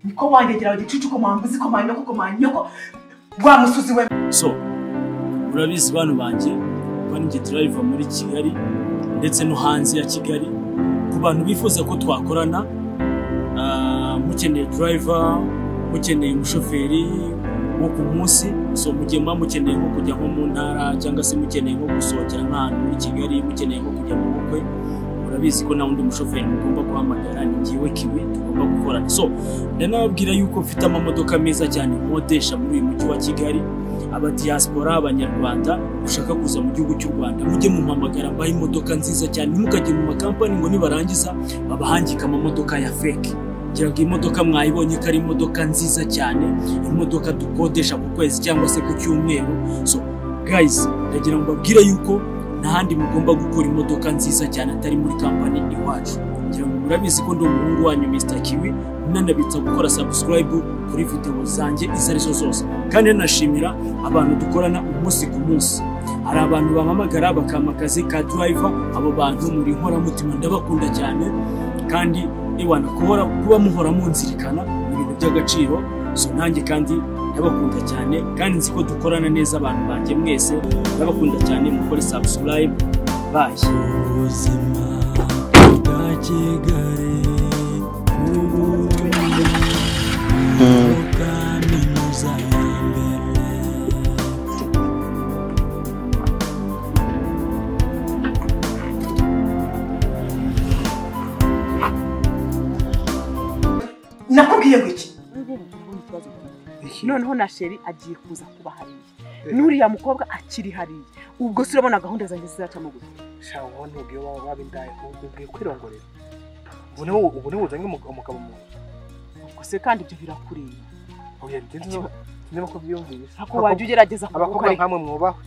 niko wangegera igicucu ko mambuzi ko manyoko ko manyoko gwa musuzi we. So urabizi bano banje ko ninge driver muri Kigali ndetse no hanze ya Kigali ku bantu bifuza ko twakorana mukeneye driver mukeneye umushoferi wo ku munsi so mugema mukeneye nko kujya nko mu ntara cyangwa se mukeneye nko gusohokera nk'ahantu muri Kigali mukeneye nko kujya mu bukwe urabizi ko na undi mushoferi mugomba guhamagara ngiwe kiwe tugomba gukorana so ndanababwira yuko mfite amamodoka meza cyane modesha muri uyu mujyi wa Kigali aba diaspora abanyarwanda ushaka kuza mu gihugu cy'u Rwanda mujye mu mpamagara mbaye imodoka nziza cyane mukajye mu makampani ngo nibarangiza babahangika amamodoka ya fake kiraga imodoka mwayibonye ko ari imodoka nziza cyane imodoka dukodesha ku kwezi cyangwa se ku cyumweru so guys ndagira ngo babwire yuko nahandi mugomba gukora imodoka nziza cyane atari muri company iwacu kugira ngo murabizi ko ndo umuhungu wanyu Mr Kiwi nanabitsa gukora subscribe kuri video zanjye izarizo zose kandi nashimira abantu dukorana umunsi ku munsi hari abantu bamamagara bakamakazi ka driver abo bantu muri nkora mutima ndabakunda cyane kandi iwana kuba muhora munzirikana ibintu by'agaciro so nanjye kandi ndabakunda cyane kandi nzi ko dukorana neza abantu banje mwese ndabakunda cyane mukore subscribe bye ubuzima bwa Kigali nakubwiye ngo iki noneho na sheri agiye kuza kuba hariya nuriya mukobwa akiri hariya ubwo se urabona gahunda zanjye zizacamo gute shawo wone ugiye wabindaye ugiye kwirongorera ubu ni uzanye umugabo mu ubwo se kandi ibyo birakuriye oya ndimo ko byumvise ako wajye ugerageza abakobwa nkamwe mwubaho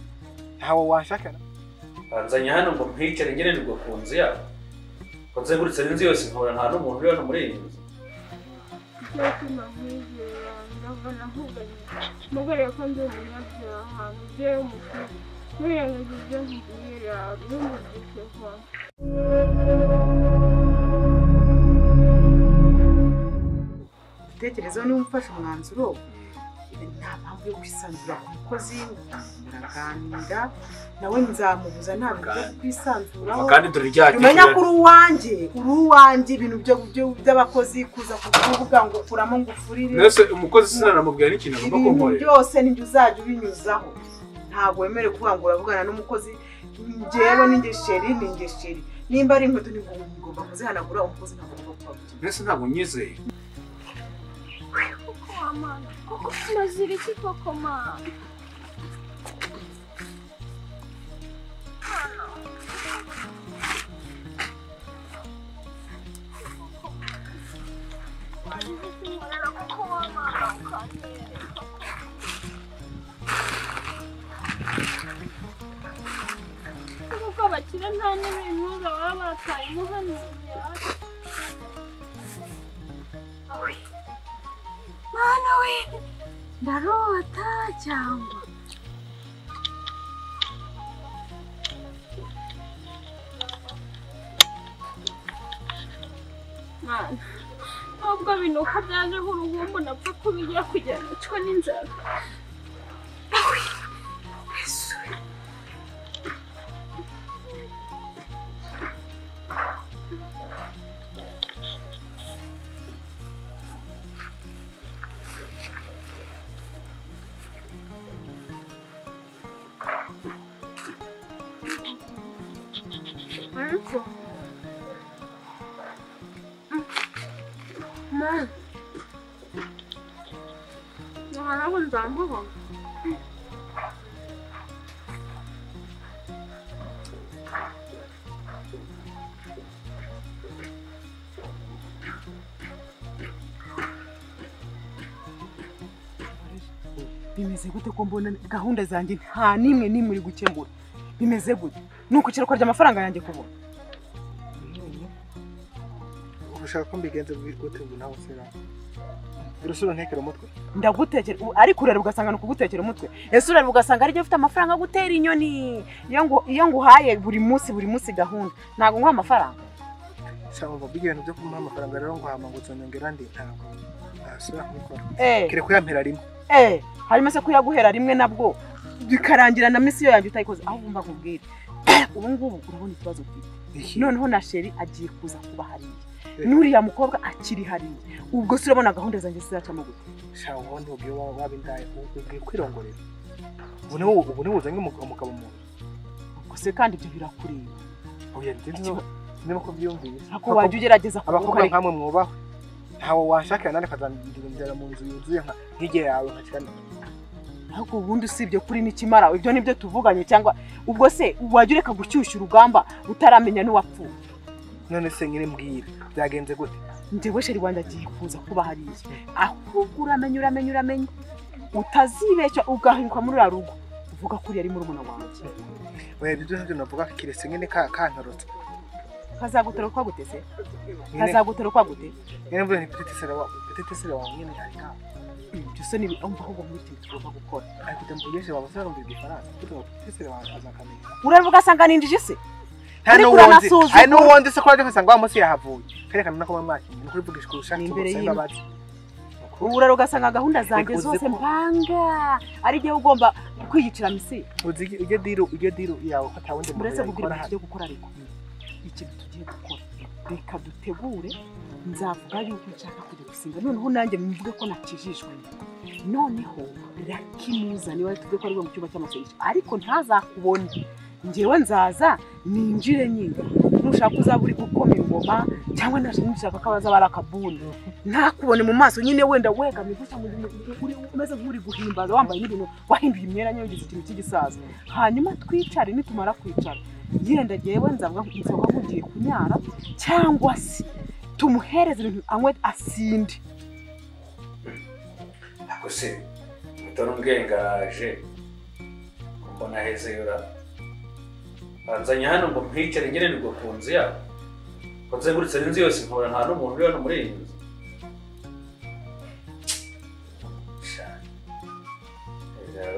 ntawe washakana banzanye hano ngo mpicare ngene nibwo kunzi ya konzengurutse n'inzi yose nkora nta n'umuntu uri hano muri iyi nzu mugore ko ndi umunyabyaha mubyeyi w'umukuru mwirengagiza mbwira n'umugike kwa tekereza niba umfashe umwanzuro nta mpamvu yo kwisanzura ku mukozi muraganira nawe nzamubuza nta bintu byo kwisanzuraho kandi dore ryaki umenya ko uri uwanjye ibintu by'abakozi kuza kuvuga ngo kuramo ngo ufurire nese umukozi sinaramubwira n'ikintu agomba kunkorera byose nibyo uzajya ubinyuzaho ntabwo wemerewe kuvuga ngo uravugana n'umukozi njyewe n'ingesheri nimba ari inkweto ngomba kuzihanagura umukozi ntabwo agomba kuba nese ntabwo nyizeye Mama, koko mazira iki koko mama? Koko bakira nta n'ibintu baba batayemo hano Mana we ndarota cyangwa Mana nubwo binuka byaje nk'uruhumbu napfa kubigira kugira ngo ncwe n'inzara Marco. Mom. Wala akong damo ko. Bimeze gute ko mbona gahunda zanjye nta nimwe uri gukemura bimeze gute nuko kira kwarya amafaranga yanjye kubona ushaka ko mbigenze gute ngo nawe sera birusura ntekera umutwe ndagutekera ariko urareba ugasanga no kugutekera umutwe ese urareba ugasanga ari byo ufite amafaranga gutera inyoni iyo nguhaye buri munsi gahunda ntago nguha amafaranga Cyangwa bigenda byo kumuha amafaranga rero ngo hama ngo uzonyongera ndi ntabwo asubira kubikora. Kire kuyampera rimwe. Harimo se kuyaguhera rimwe nabwo bikarangira na misiyo yanjye utayikoze aho umva kubwira. Ubu ngubu urabona ikibazo ufite. Noneho na Sheri agiye kuza kuba hariya. Nuriya mukobwa akiri hariya. Ubwo se urabona gahunda zanjye zizacamo gute? Shawo ubundi ubwiye wabindaye ubwiye kwirongorera. Ubu ni uzanye umugabo mu. Ubwo se kandi ibyo birakureba. Oya ndetse niba ko byumviye. Ako wajye ugerageza abakobwa nkamwe mwubaho. Ntawe washakira nane kazandindira mu nzu yuzuye nka hige yawe nkakirana. Ahubwo ubundi usibye kuri n'ikimara ibyo nibyo tuvuganye cyangwa ubwo se wajye ureka gucyushya urugamba utaramenya n'uwapfuye. None se nyine mbwira byagenze gute? Njyewe Sheri wanjye agiye kuza kuba hariya. Ahubwo uramenye utazibeshya ugahinduka muri uriya rugo uvuga ko yari muri umuna wanjye. Oya ibyo ntabyo navuga kiretse nyine kantorotse. Kazagutera kwa gute se? Kazagutera kwa gute? Nyine mvuye ni petite sera wa nyine arika. Ibyo se ni umva ahubwo mwite tugomba gukora. Ariko ndambugeshe baba rumbi igifaransa. Kuko petite sera azakamenya. Uravuga sanga ninjije se? Hano wonde se kwaje fasanga wa musi yahavuye. Kerekana nako mamaki. Ni kuri vugisha kurusha cy'imbabazi. Uraro gasanga gahunda zanjye zose mpanga. Ari gihe ugomba kwiyicira misi. Uzi ujye diro yawe ko tawundi mu. Uretse kugira ngo gukora ariko. Ikintu tugiye gukora. Reka dutegure nzavuga yuko nshaka kujya gusinga. Noneho nanjye mvuge ko nakijijwe. Noneho rakimuza niwe tuvuge ko ari mu cyumba cy'amasengesho. Ariko ntazakubone. Njewe nzaza ninjire nyine. Nushaka uzaburi gukoma ingoma cyangwa nashaka ko abaza barakabuni. Ntakubone mu maso nyine wenda wegame gusa muri umeze nk'uri guhimbaza wambaye n'ibintu wahinduye imyera nyagize ikintu cy'igisaza. Hanyuma twicare nitumara kwicara. Yenda jewe nzavuga nkugiye kunyara cyangwa se tumuhereze ibintu anywe asinde. Ako se mutoro ngengaraje mbona heze yora. Banzanya hano ngo mpicare ngene nibwo kunzi ya. Konzengurutse n'inzi yose nkora nta n'umuntu uri hano muri iyi nzu.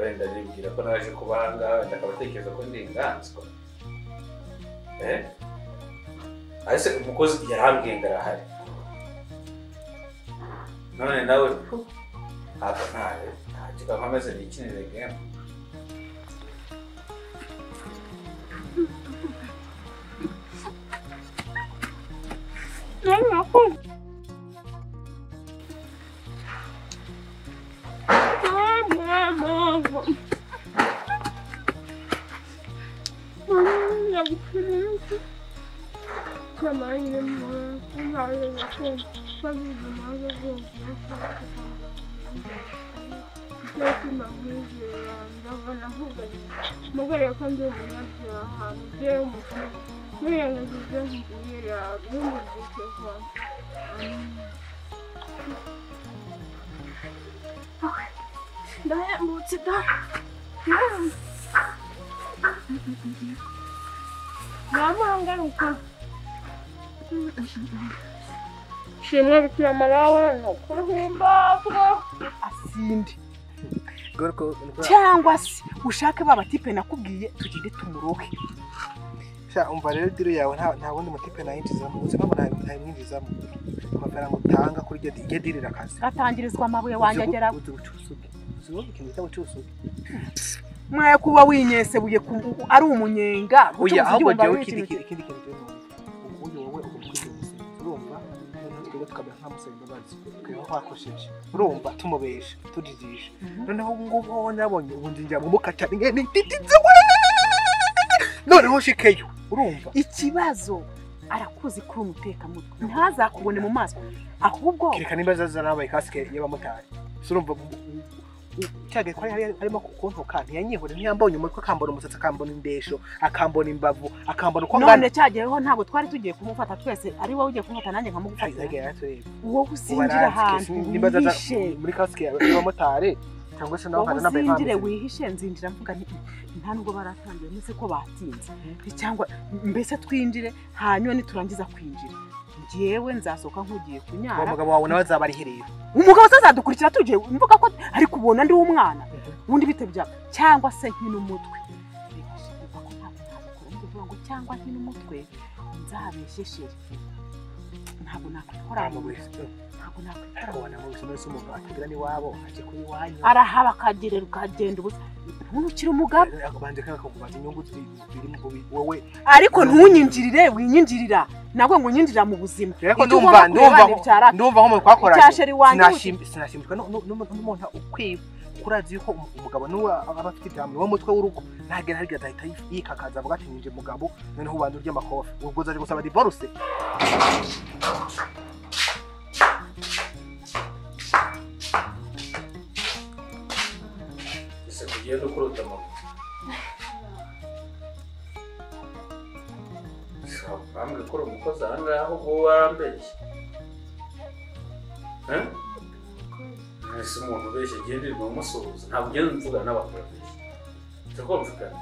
Wenda nibwira ko naje kubanga wenda akabatekereza ko ndi inganzwa. Ase umukozi yarambwiye ngarahari. None nawe hapa nawe ntakika nkameze n'ikinire game. Shimwe bikira marawa no kuhimbazwa asinde. Cyangwa se ushake baba tipe nakubwiye tugende tumurohe. Sha umva rero diro yawe nta wundi mutipe nayinjizamo. Uzi mpamvu ntayinjizamo. Amafaranga utanga kuri iryo diro irakaze. Gatangirizwa amabuye wanjye agera. Uzi ikintu cyabo cyusuke. Mwaye kuba winyesebuye ari umunyenga. Oya ahubwo jewe ikindi kintu cyo ubuye wowe ukubwiye urumva none tukaba nkamusaba imbabazi kwiba kwakosheje urumva tumubesha tudijisha noneho ngubo nabonye ubundi njya mu mukata ngene titize we noneho shikeyo urumva ikibazo arakuzi kuri umuteka mutwe ntazakubone mu maso ahubwo kireka nimbaza zanabaye kasike y'abamotari urumva cyage ko harimo kontoka ntiyanyihore ntiyambonye umutwe akambona umusatsi akambona indesho akambona imbavu akambona uko ngana none cyageho ntabwo twari tugiye kumufata twese ari wowe ugiye kumufata nanjye nkamugufata uwo gusinjira ahantu nimbaza muri kasike y'abamotari cyangwa se naho hana nabaye nzinjire wihishe nzinjira mvuga nta nubwo baratangiye nese ko batinze cyangwa mbese twinjire hanyuma niturangiza kwinjira ngewe nzasoka nkugiye kunyara umugabo wawe nawe azaba ari herero umugabo azadukurikira tugiye mvuga ko ari kubona ndi umwana ubundi bitebya cyangwa se nkino umutwe cyangwa nkino umutwe nzabesheshere ntabwo nakwikora mu wese ntabwo nakwikora ariko wana mu bisomero s'umugabo atagira ni wabo aje kuri wanyu arahaba kagerera ukagenda ubusa ntunukire umugabo akabanje kandi akakubaza inyungu ziri mu wowe ariko ntunyinjirire winyinjirira nabwo ngo unyinjira mu buzima ariko ndumva nko mu twakoranye sinashimishwa n'umuntu ukwiba kurazi yuko umugabo nuwe aba afite ijambo wo mutwe w'urugo ntagera harya ahita yikakaza avuga ati ninje mugabo noneho ubanza urya amakofi ubwo zaje gusaba divorce ese kugenda ukuruta amabuye bambwe ko uri umukozi aha ngaha ahubwo warambeshye ese umuntu ubeshye agenderwa umusuhuza ntabwo ugenda mvugana n'abantu babeshye siko mvugana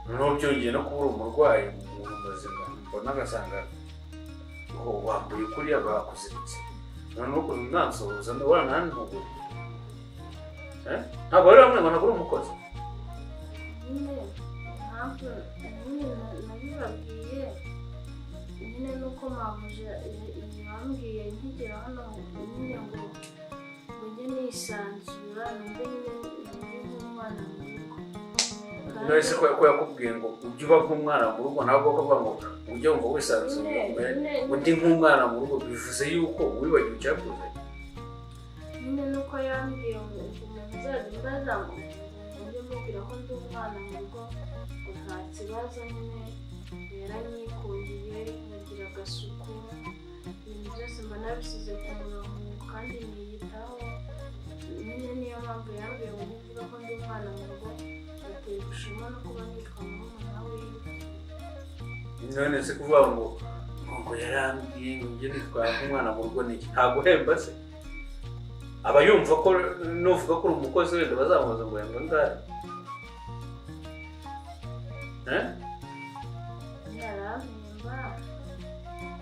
noneho byongeye no kuba uri umurwayi mu buzima mbona agasanga wambuye kuriya bakuziritse noneho ukuntu mwansuhuza waranantugura ntabwo rero bamwe ngo ntabwo uri umukozi nabibabwiye nyine nuko mabuja bambwiye nkigera hano nyine ngo njye nisanzura numve nyine nk'umwana mu rugo nahise ko yakubwiye ngo ujye uba nk'umwana mu rugo ntabwo kuvuga ngo ujye wumva wisanzuye undi nk'umwana mu rugo bivuze yuko wibagiwe icyakuze nyine nuko yambwiye ngo umuntu uzajya umbaza ngo njye mubwira ko ndi umwana mu rugo ngo nta kibazo nyine yaranyikundiye nkagira agasuku ibintu byose mba nabisize ku murongo kandi niyitaho nyine niyo mpamvu yambwiye ngo mvuga ko ndi umwana mu rugo bateye gushima no kuba nitwa murumuna wiwe none se kuvuga ngo yarambwiye ngo njye nitwara nk'umwana mu rugo niki ntabwo uhemba se aba yumva ko nuvuga ko uri umukozi wenda bazamubaza ngo yanga ngare yarampemba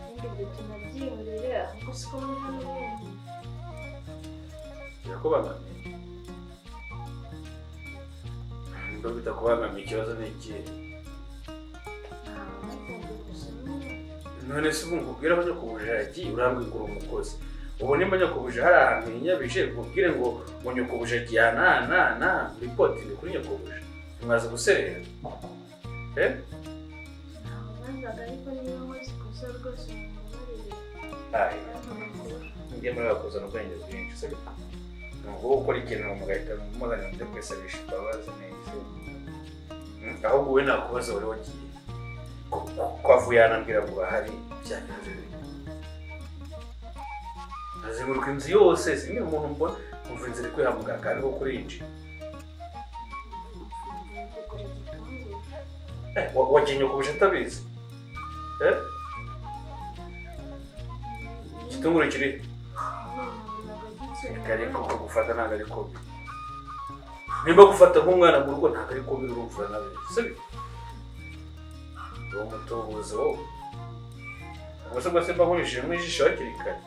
ibindi byo tunabyihurire ahubwo siko muri hano wenda birakubangamiye niba bitakubangamiye ikibazo ni ikihe none se ubu nkubwira abanyakubuja yagiye urambwira ngo uri umukozi ubu nimba nyakubuja hari ahantu yinyabije nkubwire ngo nyakubuja agiye na ripoti kuri nyakubuja mwaza guserera ntabwo ariko niba nkoze ikosa rwose mumubarire njye muri bakuzana ubwenge bwinshi se nubwo ukora ikintu mugahita muzana byo kwisabisha imbabazi neza ahubwo we nakubaza wari wagiye kwavuye yanambwira ngo bahari byagenze azenguruka inzu yose sinzi umuntu mbona umva inzira iri kwihamugara kandi ko kuri inji wagiye nyakubuje atabizi igitunguru kiri ariko ko gufata ntabwo ari kobi nimba gufata nk'umwana mu rugo ntabwo ari kobi urumva nabizi sibyo uwo mutubuzi wowe ubwo se mba nkurishije nk'ijisho hakiri kare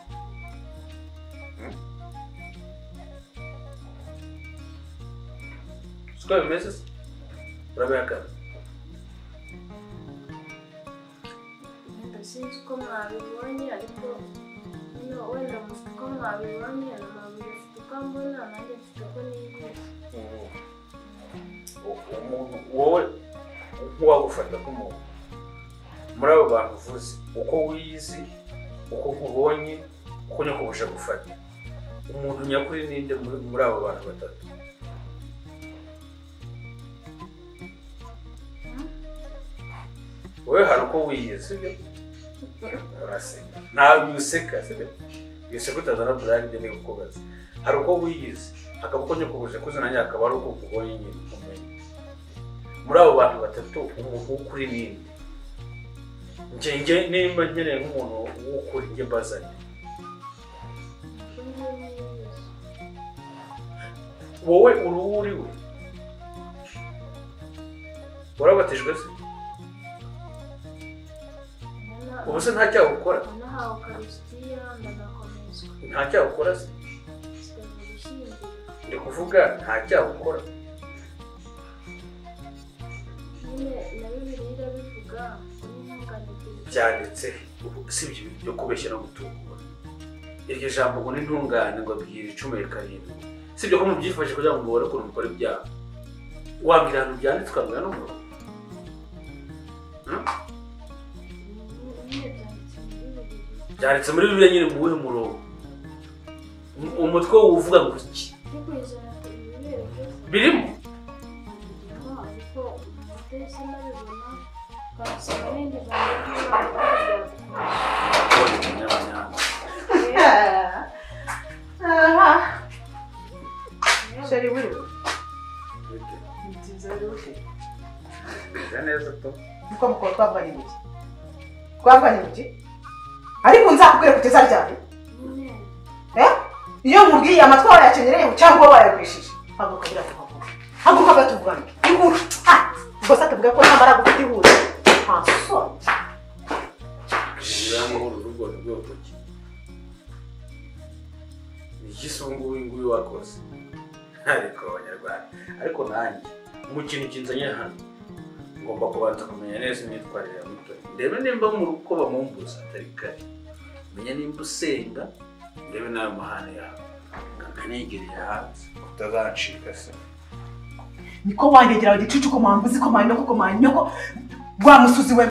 siko bimeze se urabihakana sinzi uko mwabibonye ariko wenda mufite uko mwabibonye amabuye afite uko ambona nanjye mfite uko niyibeshye umuntu wowe nk'uwagufata nk'umuntu muri abo bantu uvuze uko wiyizi uko nkubonye uko nyakubusha gufata umuntu nyakuri ninde muri abo bantu batatu wowe hari uko wiyizi sibyo uraseka ntabwo useka sibyo yose kutazana burari byo ni kukubaza hari uko wiyizi hakaba uko nyakubusha kuzana nyakaba ari uko kubonye nyine umenye muri abo bantu batatu umuntu w'ukuri ninde njye nimba nkeneye nk'umuntu w'ukuri njye mbazanye wowe uruhu uri we warabatijwe se ubu se nta cyaha ukora nahawe ukarisitiya ndanakomezwa nta cyaha ukora se ndi kuvuga nta cyaha ukora nyine na bibiliya irabivuga n'intungane byanditse si ibyo byo kubeshya no gutungura iryo jambo ngo n'intungane ngo abwira 17 si ibyo ko mubyifashe kugira ngo mubone ukuntu mukora ibyaha wabwira ahantu byanditswe ukabwira n'umuntu byanditse muri Bibiliya nyine mu wuhe murongo umutwe uvuga ngo iki birimo Sheri wiri. neza to Uko mukora twavuganye iki? Twavuganye iki? Ariko nzakubwira kugeza ryari? Iyo mubwiye amatwara yakenyereye cyangwa wayagwishije. Haguruka bira kuvuga. Haguruka batuvugana. Inkuru. Ubwo satubwira ko ntambara gufite ihura. So. Jirango urugo rw'utoki. Igisungu nguyu wakoze. Ariko abanyarwanda. Ariko nanjye mu kintu kinzanye hano ngomba kubanza kumenya neza imyitwarire ya Mutoni. Ndebe nimba mu ruko bamumbuza atari kare. Menya nimba usenga ndebe nayo mahane yawe. Nkanegereye hanze utazancika se. Niko wangegera igicucu ko mambuzi ko manyoko rwa musuzi we